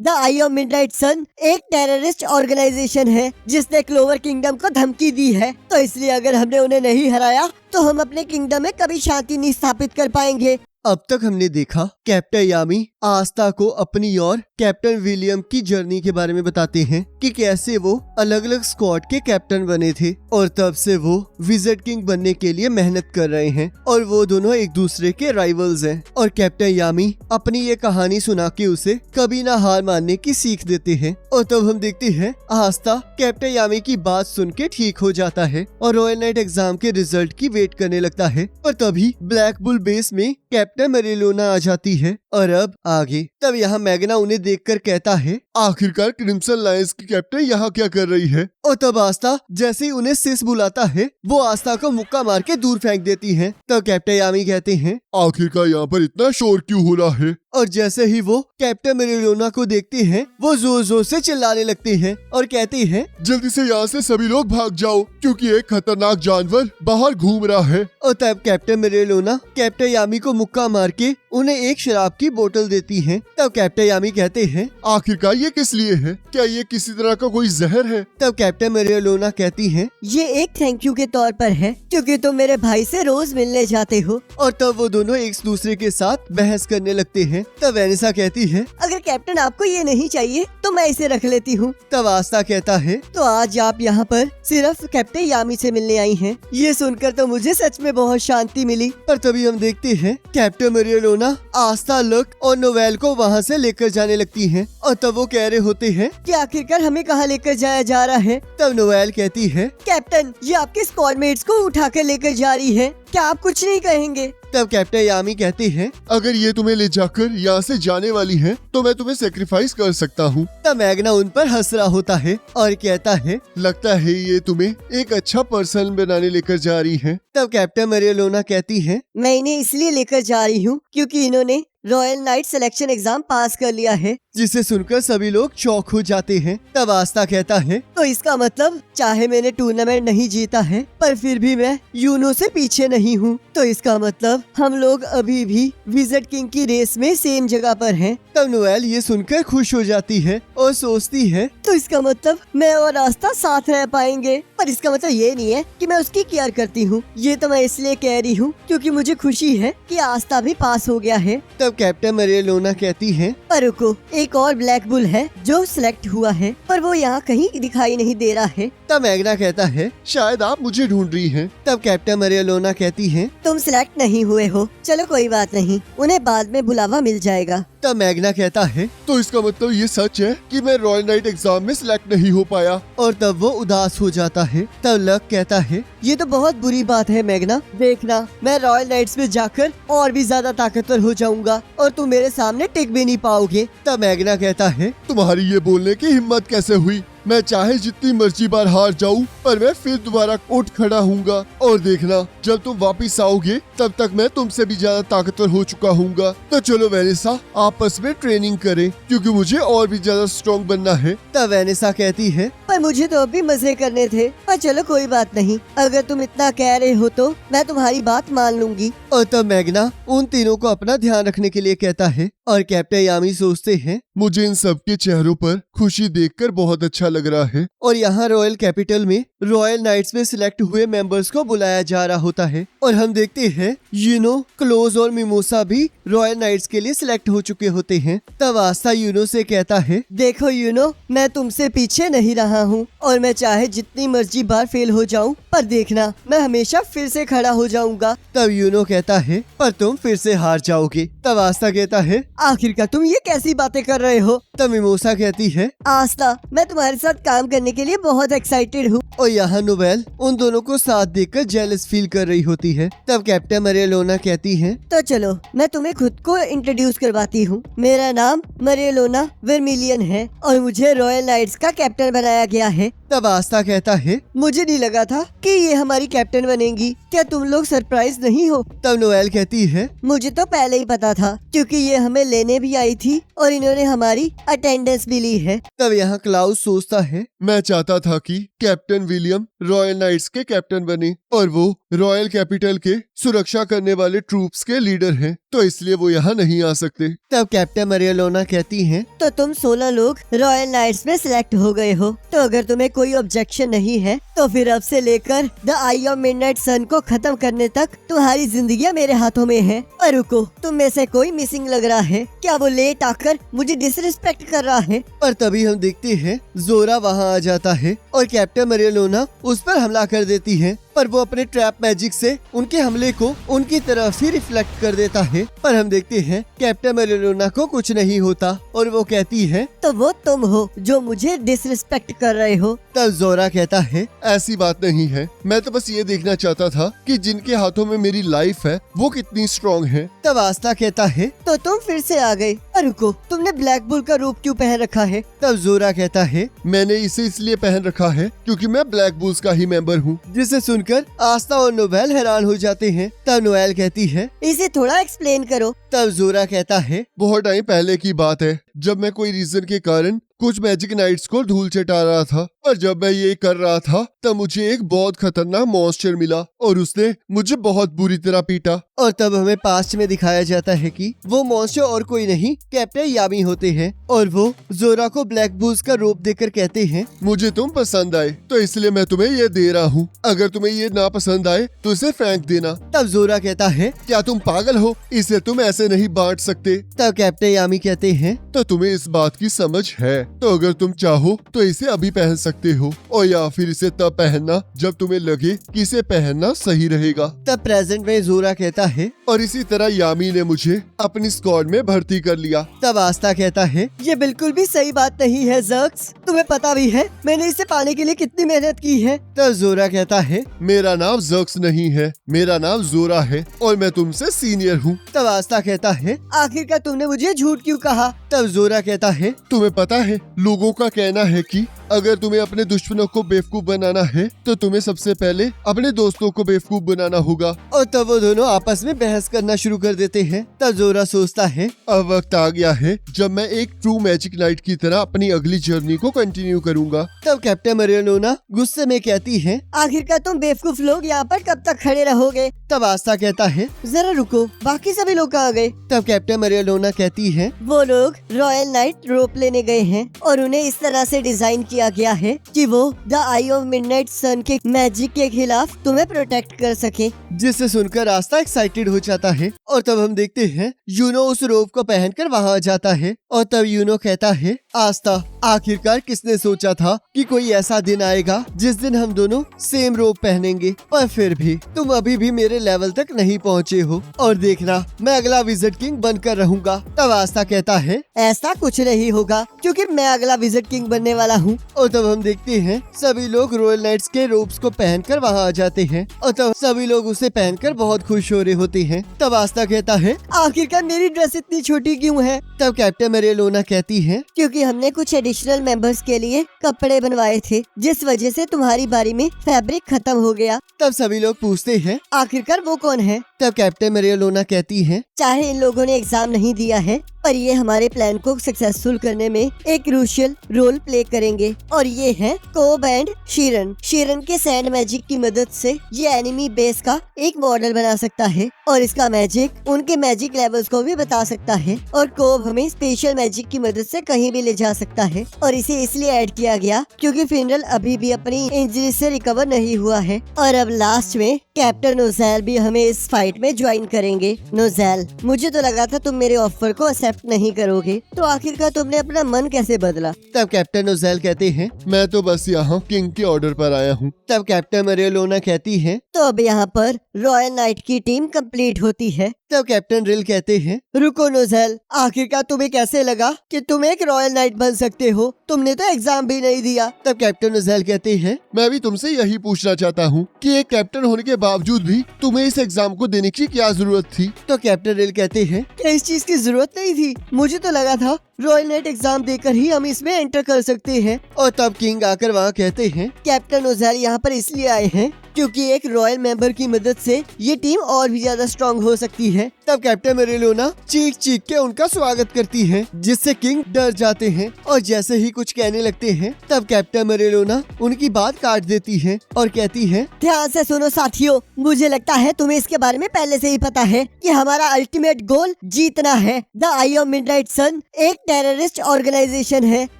The I of midnight सन एक terrorist organisation है जिसने क्लोवर किंगडम को धमकी दी है, तो इसलिए अगर हमने उन्हें नहीं हराया तो हम अपने किंगडम में कभी शांति नहीं स्थापित कर पाएंगे। अब तक हमने देखा कैप्टन यामी आस्था को अपनी और कैप्टन विलियम की जर्नी के बारे में बताते हैं कि कैसे वो अलग अलग स्क्वाड के कैप्टन बने थे और तब से वो विज़र्ड किंग बनने के लिए मेहनत कर रहे हैं और वो दोनों एक दूसरे के राइवल्स हैं। और कैप्टन यामी अपनी ये कहानी सुना के उसे कभी ना हार मानने की सीख देते हैं। और तब हम देखते हैं आस्था कैप्टन यामी की बात सुन के ठीक हो जाता है और रॉयल नाइट एग्जाम के रिजल्ट की वेट करने लगता है। और तभी ब्लैक बुल बेस में कैप्टन मेरिलोना आ जाती है। और अब आगे तब यहाँ मैग्ना उन्हें देखकर कहता है, आखिरकार क्रिम्सन लायंस की कैप्टन यहाँ क्या कर रही है? और तब आस्था जैसे ही उन्हें सिस बुलाता है वो आस्था को मुक्का मार के दूर फेंक देती है। तब कैप्टन यामी कहते हैं, आखिरकार यहाँ पर इतना शोर क्यों हो रहा है? और जैसे ही वो कैप्टन मेरिलोना को देखते हैं वो जोर जोर से चिल्लाने लगते हैं और कहते हैं, जल्दी से यहाँ से सभी लोग भाग जाओ क्योंकि एक खतरनाक जानवर बाहर घूम रहा है। और तब कैप्टन मेरिलोना कैप्टन यामी को मुक्का मार के उन्हें एक शराब की बोतल देती है। तब कैप्टन यामी कहते हैं, आखिरकार ये किस लिए है? क्या ये किसी तरह का कोई जहर है? तब कैप्टन मेरिलोना कहती है, ये एक थैंक यू के तौर पर है क्योंकि तुम मेरे भाई से रोज मिलने जाते हो। और तब वो दोनों एक दूसरे के साथ बहस करने लगते हैं। तब वेनिसा कहती है, अगर कैप्टन आपको ये नहीं चाहिए तो मैं इसे रख लेती हूँ। तब आस्था कहता है, तो आज आप यहाँ पर सिर्फ कैप्टन यामी से मिलने आई हैं। ये सुनकर तो मुझे सच में बहुत शांति मिली। पर तभी हम देखते हैं कैप्टन मेरिलोना आस्था, लक और नोवेल को वहाँ से लेकर जाने लगती हैं। और तब वो कह रहे होते हैं कि आखिरकार हमें कहाँ लेकर जाया जा रहा है। तब नोवेल कहती है, कैप्टन ये आपके स्क्वाडमेट्स को उठा कर लेकर जा रही है, क्या आप कुछ नहीं कहेंगे? तब कैप्टन यामी कहते हैं, अगर ये तुम्हें ले जाकर यहाँ से जाने वाली है तो मैं तुम्हें सेक्रीफाइस कर सकता हूँ। तब मैग्ना उन पर हंस रहा होता है और कहता है, लगता है ये तुम्हें एक अच्छा पर्सन बनाने लेकर जा रही है। तब कैप्टन मेरिलोना कहती है, मैं इन्हें इसलिए लेकर जा रही हूँ क्योंकि इन्होंने रॉयल नाइट सिलेक्शन एग्जाम पास कर लिया है। जिसे सुनकर सभी लोग चौंक हो जाते हैं। तब आस्था कहता है, तो इसका मतलब चाहे मैंने टूर्नामेंट नहीं जीता है पर फिर भी मैं यूनो से पीछे नहीं हूँ, तो इसका मतलब हम लोग अभी भी विज़र्ड किंग की रेस में सेम जगह पर हैं। तब नोएल ये सुनकर खुश हो जाती है और सोचती है, तो इसका मतलब मैं और आस्था साथ रह पाएंगे। पर इसका मतलब ये नहीं है कि मैं उसकी केयर करती हूँ, ये तो मैं इसलिए कह रही हूँ क्योंकि मुझे खुशी है कि आस्था भी पास हो गया है। तब कैप्टन मेरिलोना कहती है, पर रुको, एक और ब्लैक बुल है जो सिलेक्ट हुआ है पर वो यहाँ कहीं दिखाई नहीं दे रहा है। तब मैग्ना कहता है, शायद आप मुझे ढूंढ रही हैं। तब कैप्टन मेरिलोना कहती है, तुम सिलेक्ट नहीं हुए हो, चलो कोई बात नहीं, उन्हें बाद में बुलावा मिल जाएगा। तब मैग्ना कहता है, तो इसका मतलब ये सच है कि मैं रॉयल नाइट एग्जाम में सिलेक्ट नहीं हो पाया। और तब वो उदास हो जाता है। तब लक कहता है, ये तो बहुत बुरी बात है मैग्ना, देखना मैं रॉयल नाइट्स में जाकर और भी ज्यादा ताकतवर हो जाऊंगा और तुम मेरे सामने टिक भी नहीं पाओगे। तब मैग्ना कहता है, तुम्हारी ये बोलने की हिम्मत कैसे हुई? मैं चाहे जितनी मर्जी बार हार जाऊं पर मैं फिर दोबारा उठ खड़ा हूँगा और देखना जब तुम वापिस आओगे तब तक मैं तुमसे भी ज्यादा ताकतवर हो चुका हूँगा। तो चलो वेनिसा आपस में ट्रेनिंग करें क्योंकि मुझे और भी ज्यादा स्ट्रॉन्ग बनना है। तब वेनिसा कहती है, पर मुझे तो अभी मजे करने थे, पर चलो कोई बात नहीं, अगर तुम इतना कह रहे हो तो मैं तुम्हारी बात मान लूंगी। और तब मैग्ना उन तीनों को अपना ध्यान रखने के लिए कहता है और कैप्टन यामी सोचते हैं, मुझे इन सबके चेहरों पर खुशी देखकर बहुत अच्छा लग रहा है। और यहाँ रॉयल कैपिटल में रॉयल नाइट्स में सिलेक्ट हुए मेंबर्स को बुलाया जा रहा होता है और हम देखते हैं यूनो, क्लोज और मिमोसा भी रॉयल नाइट्स के लिए सिलेक्ट हो चुके होते हैं। तब आस्था यूनो से कहता है, देखो यूनो, मैं तुमसे पीछे नहीं रहा हूँ और मैं चाहे जितनी मर्जी बार फेल हो जाऊँ पर देखना मैं हमेशा फिर से खड़ा हो जाऊंगा। तब यूनो कहता है, पर तुम फिर से हार जाओगे। तब आस्था कहता है, आखिरकार तुम ये कैसी बातें कर रहे हो? तब मिमोसा कहती है, आस्था मैं तुम्हारे साथ काम करने के लिए बहुत एक्साइटेड हूँ। और यहाँ नोवेल उन दोनों को साथ देखकर जेलस फील कर रही होती है। तब कैप्टन मेरिलोना कहती है, तो चलो मैं तुम्हें खुद को इंट्रोड्यूस करवाती हूँ, मेरा नाम मेरिलोना वर्मिलियन है और मुझे रॉयल नाइट्स का कैप्टन बनाया गया है। तब आस्था कहता है, मुझे नहीं लगा था कि ये हमारी कैप्टन बनेंगी, क्या तुम लोग सरप्राइज नहीं हो? तब नोएल कहती है, मुझे तो पहले ही पता था क्योंकि ये हमें लेने भी आई थी और इन्होंने हमारी अटेंडेंस भी ली है। तब यहाँ क्लाउस सोचता है, मैं चाहता था कि कैप्टन विलियम रॉयल नाइट्स के कैप्टन बने और वो रॉयल कैपिटल के सुरक्षा करने वाले ट्रूप्स के लीडर हैं, तो इसलिए वो यहाँ नहीं आ सकते। तब कैप्टन मरियलोना कहती हैं, तो तुम 16 लोग रॉयल नाइट्स में सिलेक्ट हो गए हो, तो अगर तुम्हें कोई ऑब्जेक्शन नहीं है तो फिर अब से लेकर द आई ऑफ मिडनाइट सन को खत्म करने तक तुम्हारी जिंदगियां मेरे हाथों में है। पर रुको, तुम में से कोई मिसिंग लग रहा है। क्या वो लेट आकर मुझे डिसरिस्पेक्ट कर रहा है? और तभी हम देखते हैं जोरा वहाँ आ जाता है और कैप्टन मरियलोना उस पर हमला कर देती है, पर वो अपने ट्रैप मैजिक से उनके हमले को उनकी तरफ ही रिफ्लेक्ट कर देता है। पर हम देखते हैं कैप्टन मरियलोना को कुछ नहीं होता और वो कहती है, तो वो तुम हो जो मुझे डिसरिस्पेक्ट कर रहे हो। तब जोरा कहता है, ऐसी बात नहीं है, मैं तो बस ये देखना चाहता था कि जिनके हाथों में मेरी लाइफ है वो कितनी स्ट्रॉन्ग है। तब आस्था कहता है, तो तुम फिर से आ गए। पर रुको, तुमने ब्लैक बुल का रूप क्यों पहन रखा है? तब जोरा कहता है, मैंने इसे इसलिए पहन रखा है क्योंकि मैं ब्लैक बुल्स का ही मेंबर हूँ। जिसे सुनकर आस्था और नोवेल हैरान हो जाते हैं। तब नोवेल कहती है, इसे थोड़ा एक्सप्लेन करो। तब जोरा कहता है, बहुत टाइम पहले की बात है, जब मैं कोई रीजन के कारण कुछ मैजिक नाइट्स को धूल चटा रहा था, और जब मैं ये कर रहा था तब मुझे एक बहुत खतरनाक मॉन्स्टर मिला और उसने मुझे बहुत बुरी तरह पीटा। और तब हमें पास्ट में दिखाया जाता है कि वो मॉन्स्टर और कोई नहीं कैप्टन यामी होते हैं और वो जोरा को ब्लैक बुल्स का रूप देकर कहते हैं, मुझे तुम पसंद आए तो इसलिए मैं तुम्हें ये दे रहा हूँ। अगर तुम्हें ये ना पसंद आए तो इसे फेंक देना। तब जोरा कहता है, क्या तुम पागल हो? इसे तुम ऐसे नहीं बांट सकते। तब कैप्टन यामी कहते हैं, तो तुम्हें इस बात की समझ है, तो अगर तुम चाहो तो इसे अभी पहन सकते हो, और या फिर इसे तब पहनना जब तुम्हें लगे कि इसे पहनना सही रहेगा। तब प्रेजेंट में जोरा कहता है, और इसी तरह यामी ने मुझे अपनी स्क्वाड में भर्ती कर लिया। तब आस्था कहता है, ये बिल्कुल भी सही बात नहीं है ज़र्क्स। तुम्हें पता भी है मैंने इसे पाने के लिए कितनी मेहनत की है। तब जोरा कहता है, मेरा नाम ज़र्क्स नहीं है, मेरा नाम जोरा है और मैं तुमसे सीनियर हूँ। तब आस्था कहता है, आखिरकार तुमने मुझे झूठ क्यों कहा? तब जोरा कहता है, तुम्हें पता है लोगों का कहना है कि अगर तुम्हें अपने दुश्मनों को बेवकूफ बनाना है तो तुम्हें सबसे पहले अपने दोस्तों को बेवकूफ बनाना होगा। और तब वो दोनों आपस में बहस करना शुरू कर देते हैं। तब जोरा सोचता है, अब वक्त आ गया है जब मैं एक ट्रू मैजिक नाइट की तरह अपनी अगली जर्नी को कंटिन्यू करूंगा। तब कैप्टन मरियलोना गुस्से में कहती है, आखिरकार तुम बेवकूफ लोग यहाँ पर कब तक खड़े रहोगे? तब आस्था कहता है, जरा रुको, बाकी सभी लोग कहाँ गए? तब कैप्टन मरियलोना कहती है, वो लोग रॉयल नाइट रोप लेने गए हैं और उन्हें इस तरह से डिजाइन किया गया है कि वो द आई ऑफ मिडनाइट सन के मैजिक के खिलाफ तुम्हें प्रोटेक्ट कर सके। जिसे सुनकर आस्था एक्साइटेड हो जाता है। और तब हम देखते हैं यूनो उस रोब को पहनकर वहाँ आ जाता है। और तब यूनो कहता है, आस्था, आखिरकार किसने सोचा था कि कोई ऐसा दिन आएगा जिस दिन हम दोनों सेम रोब पहनेंगे, पर फिर भी तुम अभी भी मेरे लेवल तक नहीं पहुँचे हो और देखना मैं अगला विजिट किंग बनकर रहूंगा। तब आस्था कहता है, ऐसा कुछ नहीं होगा क्योंकि मैं अगला विजिट किंग बनने वाला हूँ। और तब हम देखते हैं सभी लोग रॉयल नाइट्स के रोब्स को पहनकर वहाँ आ जाते हैं और तब सभी लोग उसे पहनकर बहुत खुश हो रहे होते हैं। तब आस्था कहता है, आखिरकार मेरी ड्रेस इतनी छोटी क्यों है? तब कैप्टन मरियलोना कहती है, क्योंकि हमने कुछ एडिशनल मेंबर्स के लिए कपड़े बनवाए थे, जिस वजह से तुम्हारी बारी में फैब्रिक खत्म हो गया। तब सभी लोग पूछते हैं, आखिरकार वो कौन है? तब कैप्टन मरियलोना कहती है, चाहे इन लोगों ने एग्जाम नहीं दिया है पर ये हमारे प्लान को सक्सेसफुल करने में एक क्रूशियल रोल प्ले करेंगे और ये है कोब एंड शीरन। शीरन के सैंड मैजिक की मदद से ये एनिमी बेस का एक मॉडल बना सकता है और इसका मैजिक उनके मैजिक लेवल्स को भी बता सकता है और कोब हमें स्पेशल मैजिक की मदद से कहीं भी ले जा सकता है। और इसे इसलिए ऐड किया गया क्योंकि फिनरल अभी भी अपनी इंजरी से रिकवर नहीं हुआ है। और अब लास्ट में कैप्टन नोज़ेल भी हमें इस फाइट में ज्वाइन करेंगे। नोज़ेल, मुझे तो लगा था तुम मेरे ऑफर को एक्सेप्ट नहीं करोगे, तो आखिरकार तुमने अपना मन कैसे बदला? तब कैप्टन नोज़ेल कहते हैं, मैं तो बस यहाँ किंग के ऑर्डर पर आया हूँ। तब कैप्टन मरियलोना कहती है, तो अब यहाँ पर रॉयल नाइट की टीम कंप्लीट होती है। तब कैप्टन रिल कहते हैं, रुको नोज़ेल, आखिरकार तुम्हें कैसे लगा कि तुम एक रॉयल नाइट बन सकते हो? तुमने तो एग्जाम भी नहीं दिया। तब कैप्टन नोज़ेल कहते हैं, मैं भी तुमसे यही पूछना चाहता हूँ कि एक कैप्टन होने के बावजूद भी तुम्हें इस एग्जाम को देने की क्या जरूरत थी? तो कैप्टन रिल कहते हैं, इस चीज की जरूरत नहीं थी। मुझे तो लगा था रॉयल नाइट एग्जाम देकर ही हम इसमें एंटर कर सकते हैं। और तब किंग आकर वहाँ कहते हैं, कैप्टन ओज़ाल यहाँ पर इसलिए आए हैं क्योंकि एक रॉयल मेंबर की मदद से ये टीम और भी ज्यादा स्ट्रांग हो सकती है। तब कैप्टन मेरेलोना चीख चीख के उनका स्वागत करती है, जिससे किंग डर जाते हैं और जैसे ही कुछ कहने लगते हैं तब कैप्टन मेरेलोना उनकी बात काट देती है और कहती है, ध्यान से सुनो साथियों, मुझे लगता है तुम्हें इसके बारे में पहले से ही पता है कि हमारा अल्टीमेट गोल जीतना है। द आई ऑफ मिडनाइट सन एक टेररिस्ट ऑर्गेनाइजेशन है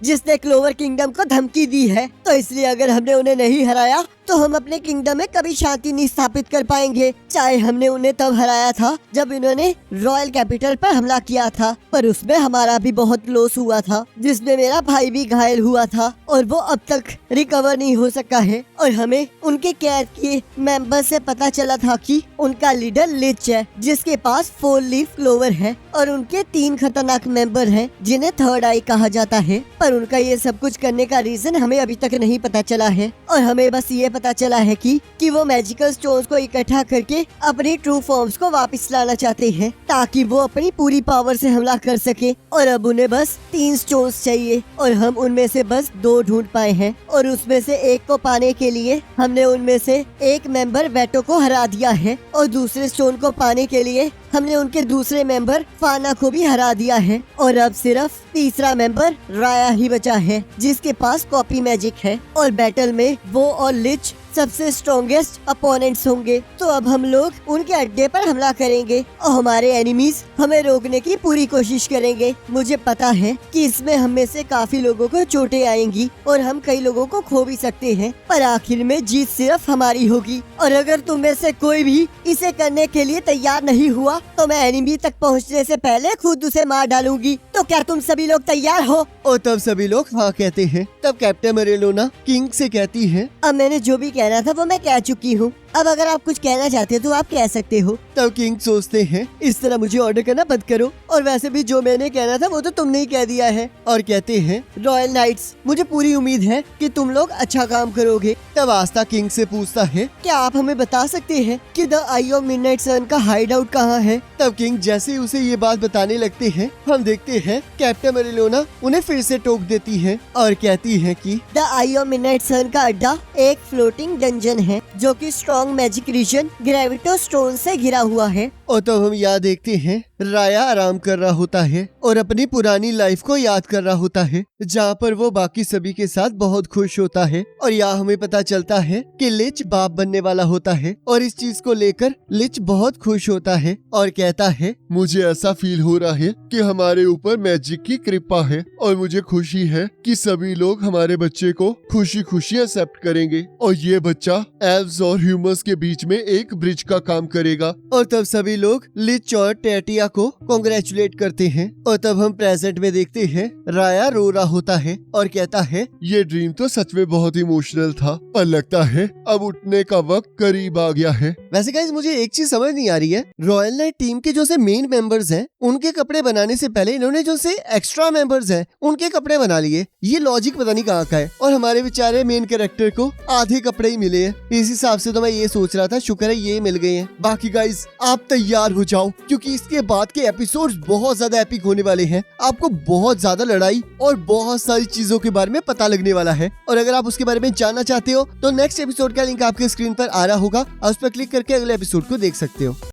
जिसने क्लोवर किंगडम को धमकी दी है, तो इसलिए अगर हमने उन्हें नहीं हराया तो हम अपने किंगडम में कभी शांति नहीं स्थापित कर पाएंगे। चाहे हमने उन्हें तब हराया था जब इन्होंने रॉयल कैपिटल पर हमला किया था, पर उसमें हमारा भी बहुत लॉस हुआ था, जिसमें मेरा भाई भी घायल हुआ था और वो अब तक रिकवर नहीं हो सका है। और हमें उनके कैद किए मेंबर से पता चला था कि उनका लीडर लिच है, जिसके पास 4 लीफ क्लोवर है और उनके 3 खतरनाक मेंबर हैं जिन्हें थर्ड आई कहा जाता है। पर उनका ये सब कुछ करने का रीजन हमें अभी तक नहीं पता चला है और हमें बस ये पता चला है कि वो मैजिकल स्टोन्स को इकट्ठा करके अपनी ट्रू फॉर्म्स को वापस लाना चाहते हैं ताकि वो अपनी पूरी पावर से हमला कर सके। और अब उन्हें बस 3 स्टोन्स चाहिए और हम उनमें से बस 2 ढूंढ पाए हैं और उसमें से एक को पाने के लिए हमने उनमें से एक मेंबर वेटो को हरा दिया है और दूसरे स्टोन को पाने के लिए हमने उनके दूसरे मेंबर फाना को भी हरा दिया है। और अब सिर्फ तीसरा मेंबर राया ही बचा है जिसके पास कॉपी मैजिक है और बैटल में वो और लिच सबसे स्ट्रॉन्गेस्ट अपोनेंट्स होंगे। तो अब हम लोग उनके अड्डे पर हमला करेंगे और हमारे एनिमीज हमें रोकने की पूरी कोशिश करेंगे। मुझे पता है कि इसमें हम में से काफी लोगों को चोटें आएंगी और हम कई लोगों को खो भी सकते हैं, पर आखिर में जीत सिर्फ हमारी होगी। और अगर तुम में से कोई भी इसे करने के लिए तैयार नहीं हुआ तो मैं एनिमी तक पहुंचने से पहले खुद उसे मार डालूंगी। तो क्या तुम सभी लोग तैयार हो? और तब सभी लोग हाँ कहते हैं। तब कैप्टन मेरेलोना किंग से कहती है, अब मैंने जो भी कहना था वो मैं कह चुकी हूँ, अब अगर आप कुछ कहना चाहते हो तो आप कह सकते हो। तब किंग सोचते हैं, इस तरह मुझे ऑर्डर करना बंद करो, और वैसे भी जो मैंने कहना था वो तो तुमने ही कह दिया है। और कहते हैं, रॉयल नाइट्स, मुझे पूरी उम्मीद है कि तुम लोग अच्छा काम करोगे। तब आस्था किंग से पूछता है, क्या आप हमें बता सकते हैं कि द आई ऑफ मिडनाइट सन का हाइड आउट कहाँ है? तब किंग जैसे ही उसे ये बात बताने लगते हैं, हम देखते हैं कैप्टन मेरेलोना उन्हें फिर से टोक देती है और कहती है कि द आई ऑफ मिडनाइट सन का अड्डा एक फ्लोटिंग डंजन है जो कि स्ट्रॉन्ग मैजिक रीजन ग्रेविटो स्टोन से घिरा हुआ है। और तब हम यहाँ देखते हैं राया आराम कर रहा होता है और अपनी पुरानी लाइफ को याद कर रहा होता है, जहाँ पर वो बाकी सभी के साथ बहुत खुश होता है। और यहाँ हमें पता चलता है कि लिच बाप बनने वाला होता है और इस चीज को लेकर लिच बहुत खुश होता है और कहता है, मुझे ऐसा फील हो रहा है कि हमारे ऊपर मैजिक की कृपा है और मुझे खुशी है कि सभी लोग हमारे बच्चे को खुशी खुशी एक्सेप्ट करेंगे और ये बच्चा एल्व्स और ह्यूमंस के बीच में एक ब्रिज का काम करेगा। और तब सभी लोग लिच और टेटिया को कॉन्ग्रेचुलेट करते हैं। और तब हम प्रेजेंट में देखते हैं राया रो रहा होता है और कहता है, ये ड्रीम तो सच में बहुत इमोशनल था, पर लगता है अब उठने का वक्त करीब आ गया है। वैसे गाइस मुझे एक चीज समझ नहीं आ रही है, रॉयल नाइट टीम के जो से मेन मेंबर्स हैं उनके कपड़े बनाने से पहले इन्होंने जो से एक्स्ट्रा मेंबर्स हैं उनके कपड़े बना लिए। ये लॉजिक पता नहीं कहाँ का है। और हमारे बेचारे मेन कैरेक्टर को आधे कपड़े ही मिले हैं। इस हिसाब से तो मैं ये सोच रहा था, शुक्र है ये मिल गए हैं। बाकी गाइस आप तैयार हो जाओ क्योंकि इसके बाद के एपिसोड्स बहुत ज्यादा एपिक होने वाले हैं। आपको बहुत ज्यादा लड़ाई और बहुत सारी चीजों के बारे में पता लगने वाला है। और अगर आप उसके बारे में जानना चाहते हो तो नेक्स्ट एपिसोड का लिंक आपके स्क्रीन पर आ रहा होगा, उस पर क्लिक करके अगले एपिसोड को देख सकते हो।